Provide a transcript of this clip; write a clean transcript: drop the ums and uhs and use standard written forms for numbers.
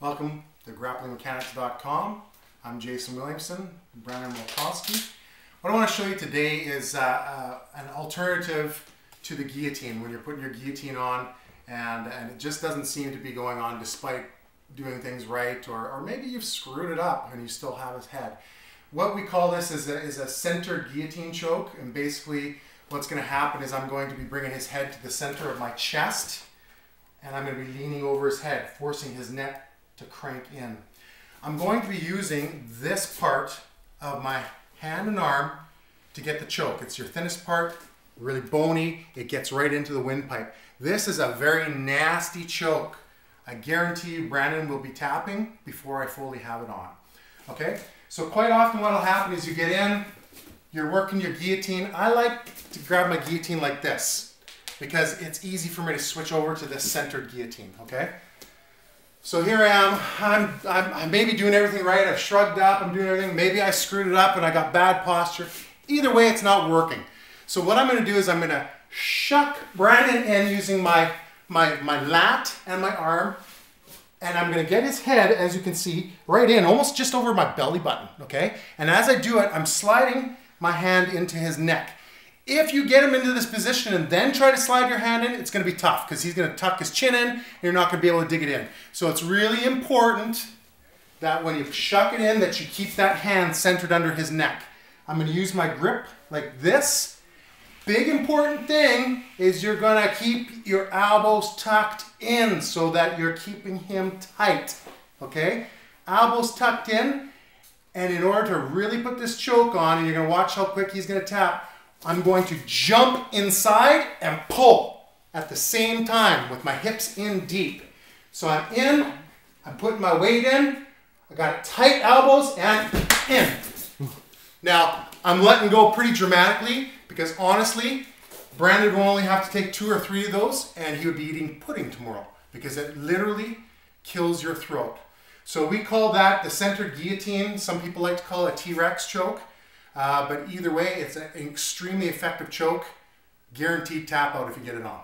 Welcome to grapplingmechanics.com. I'm Jason Williamson, Brandon Molkowski. What I want to show you today is an alternative to the guillotine when you're putting your guillotine on and it just doesn't seem to be going on despite doing things right, or maybe you've screwed it up and you still have his head. What we call this is a center guillotine choke, and basically what's going to happen is I'm going to be bringing his head to the center of my chest and I'm going to be leaning over his head, forcing his neck to crank in. I'm going to be using this part of my hand and arm to get the choke. It's your thinnest part, really bony, it gets right into the windpipe. This is a very nasty choke. I guarantee you Brandon will be tapping before I fully have it on. Okay, so quite often what will happen is you get in, you're working your guillotine. I like to grab my guillotine like this because it's easy for me to switch over to this centered guillotine, okay? So here I am, I may be doing everything right, I've shrugged up, I'm doing everything, maybe I screwed it up and I got bad posture. Either way, it's not working. So what I'm gonna do is I'm gonna shuck Brandon in using my lat and my arm, and I'm gonna get his head, as you can see, right in, almost just over my belly button, okay? And as I do it, I'm sliding my hand into his neck. If you get him into this position and then try to slide your hand in, it's going to be tough because he's going to tuck his chin in and you're not going to be able to dig it in. So it's really important that when you shuck it in that you keep that hand centered under his neck. I'm going to use my grip like this. Big important thing is you're going to keep your elbows tucked in so that you're keeping him tight. Okay? Elbows tucked in, and in order to really put this choke on, and you're going to watch how quick he's going to tap, I'm going to jump inside and pull at the same time with my hips in deep. So I'm in, I'm putting my weight in, I got tight elbows and in. Now, I'm letting go pretty dramatically because honestly, Brandon will only have to take 2 or 3 of those and he would be eating pudding tomorrow because it literally kills your throat. So we call that the centered guillotine. Some people like to call it a T-Rex choke. But either way, it's an extremely effective choke. Guaranteed tap out if you get it on.